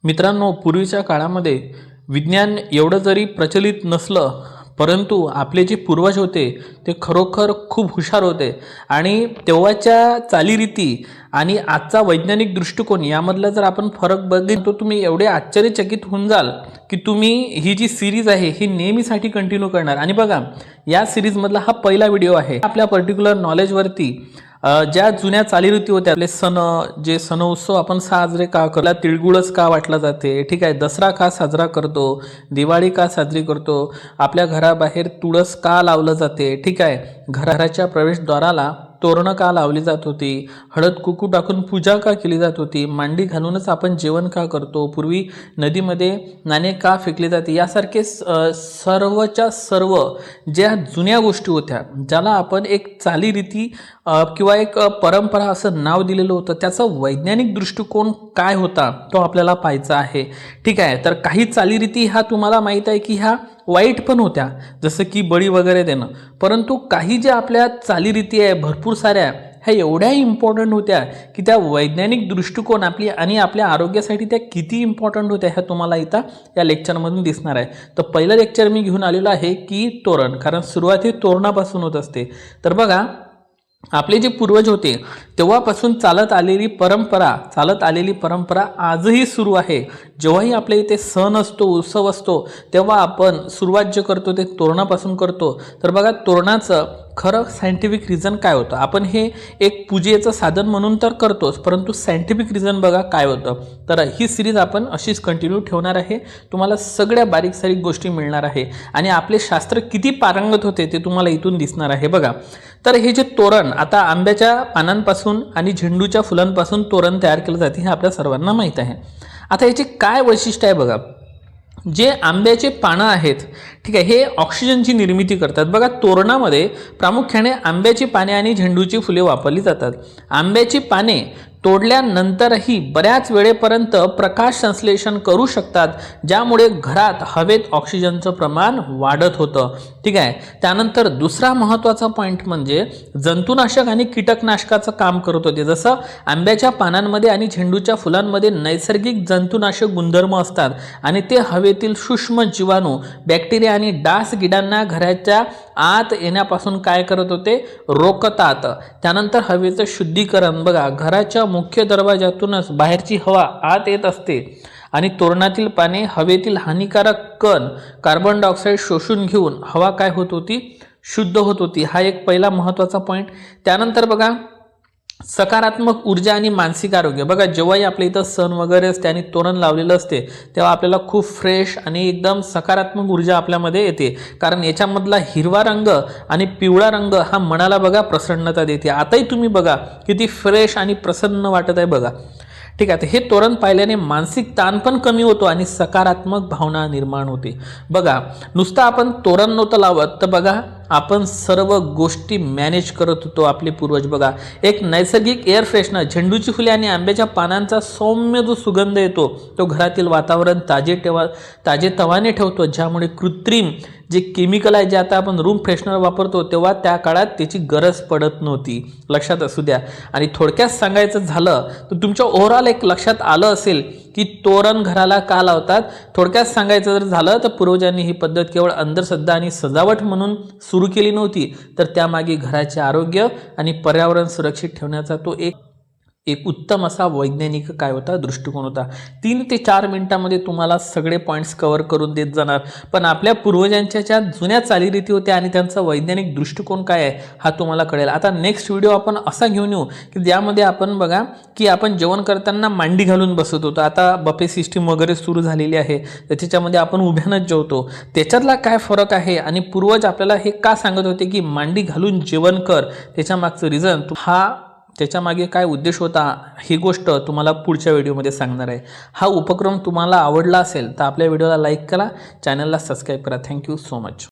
मित्रांनो, पूर्वीच्या काळामध्ये विज्ञान एवढं जरी प्रचलित नसलं, परंतु आपले जे पूर्वज होते ते खरोखर खूप हुशार होते आणि तेव्हाच्या चालीरीती आणि आजचा वैज्ञानिक दृष्टिकोन यामधला जर आपण फरक बघितला तर तुम्ही एवढे आश्चर्यचकित होऊन जाल की तुम्ही ही जी सिरीज आहे ही नेहमीसाठी कंटिन्यू करणार। आणि बघा, या सिरीजमधला हा पहिला व्हिडिओ आहे आपल्या पर्टिक्युलर नॉलेजवरती। ज्या जुन्या चालीरीती होत्या, आपले सण उत्सव आपण साजरे का करतो, तिळगुळच का वाटला जाते, ठीक आहे, दसरा का साजरा करतो, दिवाळी का साजरी करतो, आपल्या घराबाहेर तुळस का लावलं जाते, ठीक आहे, घराच्या प्रवेशद्वाराला तोरणं का लावली जात होती, हळद कुकू टाकून पूजा का केली जात होती, मांडी घालूनच आपण जेवण का करतो, पूर्वी नदीमध्ये नाणे का फेकले जाते, यासारखे सर्वच्या सर्व ज्या जुन्या गोष्टी होत्या ज्याला आपण एक चालीरीती किंवा एक परंपरा असं नाव दिलेलं होतं, त्याचा वैज्ञानिक दृष्टिकोन काय होता तो आपल्याला पाहायचा आहे। ठीक आहे, तर काही चालीरीती ह्या तुम्हाला माहीत आहे की ह्या वाईट पण होत्या, जसं की बळी वगैरे देणं, परंतु काही ज्या आपल्या चालीरीती आहे भरपूर साऱ्या ह्या एवढ्या इम्पॉर्टंट होत्या की त्या वैज्ञानिक दृष्टिकोन आपली आणि आपल्या आरोग्यासाठी त्या किती इम्पॉर्टंट होत्या ह्या तुम्हाला इथं या लेक्चरमधून दिसणार आहे। तर पहिलं लेक्चर मी घेऊन आलेलो आहे की तोरण, कारण सुरुवात ही तोरणापासून होत असते। तर बघा, आपले जे पूर्वज होते तेव्हापासून चालत आलेली परंपरा आजही सुरू आहे। जेव्हाही आपल्या इथे सण असतो, उत्सव असतो, तेव्हा आपण सुरुवात जे करतो ते तोरणापासून करतो। तर बघा, तोरणाचं खरं सायंटिफिक रिझन काय होतं, आपण हे एक पूजेचं साधन म्हणून तर करतोच, परंतु सायंटिफिक रिझन बघा काय होतं। तर ही सिरीज आपण अशीच कंटिन्यू ठेवणार आहे, तुम्हाला सगळ्या बारीक सारीक गोष्टी मिळणार आहे आणि आपले शास्त्र किती पारंगत होते ते तुम्हाला इथून दिसणार आहे। बघा, तर हे जे तोरण, आता आंब्याच्या पानांपासून आणि झेंडूच्या फुलांपासून तोरण तयार केलं जाते हे आपल्या सर्वांना माहीत आहे। आता याचे काय वैशिष्ट्य आहे बघा, जे आंब्याचे पानं आहेत, ठीक आहे, हे ऑक्सिजनची निर्मिती करतात। बघा, तोरणामध्ये प्रामुख्याने आंब्याची पाने आणि झेंडूची फुले वापरली जातात। आंब्याची पाने तोडल्यानंतरही बऱ्याच वेळेपर्यंत प्रकाश संश्लेषण करू शकतात, ज्यामुळे घरात हवेत ऑक्सिजनचं प्रमाण वाढत होतं। ठीक आहे, त्यानंतर दुसरा महत्त्वाचा पॉईंट म्हणजे जंतुनाशक आणि कीटकनाशकाचं काम करत होते। जसं आंब्याच्या पानांमध्ये आणि झेंडूच्या फुलांमध्ये नैसर्गिक जंतुनाशक गुणधर्म असतात आणि ते हवेतील सूक्ष्म जीवाणू, बॅक्टेरिया आणि डास किडांना घराच्या आत येण्यापासून काय करत होते, रोखतात। त्यानंतर हवेचं शुद्धीकरण, बघा, घराच्या मुख्य दरवाजातूनच बाहेरची हवा आत येत असते आणि तोरणातील पाने हवेतील हानिकारक कण कार्बन डायऑक्साईड शोषून घेऊन हवा काय होत होती, शुद्ध होत होती। हा एक पहिला महत्त्वाचा पॉईंट। त्यानंतर बघा, सकारात्मक ऊर्जा आणि मानसिक आरोग्य, बघा, जेव्हाही आपल्या इथं सण वगैरे असते आणि तोरण लावलेलं असते तेव्हा आपल्याला खूप फ्रेश आणि एकदम सकारात्मक ऊर्जा आपल्यामध्ये येते, कारण याच्यामधला हिरवा रंग आणि पिवळा रंग हा मनाला बघा प्रसन्नता देते। आताही तुम्ही बघा किती फ्रेश आणि प्रसन्न वाटत आहे बघा। ठीक आहे, हे तोरण पाहिल्याने मानसिक ताण पण कमी होतो आणि सकारात्मक भावना निर्माण होते। बघा, नुसतं आपण तोरण नव्हतं लावत, तर बघा आपण सर्व गोष्टी मॅनेज करत होतो आपले पूर्वज। बघा, एक नैसर्गिक एअर फ्रेशनर, झेंडूची फुले आणि आंब्याच्या पानांचा सौम्य जो सुगंध येतो तो घरातील वातावरण ताजेतवाने ठेवतो, ज्यामुळे कृत्रिम जे केमिकल आहे, जे आता आपण रूम फ्रेशनर वापरतो तेव्हा त्या काळात त्याची गरज पडत नव्हती, लक्षात असू द्या। आणि थोडक्यात सांगायचं झालं तर तुमच्या ओव्हरऑल एक लक्षात आलं असेल की तोरण घराला का लावतात। थोडक्यात सांगायचं जर झालं तर पूर्वजांनी ही पद्धत केवळ अंधश्रद्धा आणि सजावट म्हणून सुरू केली नव्हती, तर त्यामागे घराचे आरोग्य आणि पर्यावरण सुरक्षित ठेवण्याचा तो एक उत्तम असा वैज्ञानिक काय होता, दृष्टिकोन होता। 3 ते 4 मिनिटांमध्ये तुम्हाला सगळे पॉईंट्स कव्हर करून देत जाणार, पण आपल्या पूर्वजांच्या ज्या जुन्या चालीरीती होत्या आणि त्यांचा वैज्ञानिक दृष्टिकोन काय आहे हा तुम्हाला कळेल। आता नेक्स्ट व्हिडिओ आपण असा घेऊन येऊ की ज्यामध्ये आपण बघा की आपण जेवण करताना मांडी घालून बसत होतो, आता बफे सिस्टीम वगैरे सुरू झालेली आहे, तर त्याच्यामध्ये आपण उभ्यानंच जेवतो, त्याच्यातला काय फरक आहे आणि पूर्वज आपल्याला हे का सांगत होते की मांडी घालून जेवण कर, त्याच्या मागचं रिझन, त्याच्या मागे काय उद्देश होता, ही गोष्ट तुम्हाला पुढच्या व्हिडिओमध्ये सांगणार आहे। हा उपक्रम तुम्हाला आवडला असेल तर आपल्या व्हिडिओला लाईक करा, चॅनलला सबस्क्राईब करा। Thank you so much.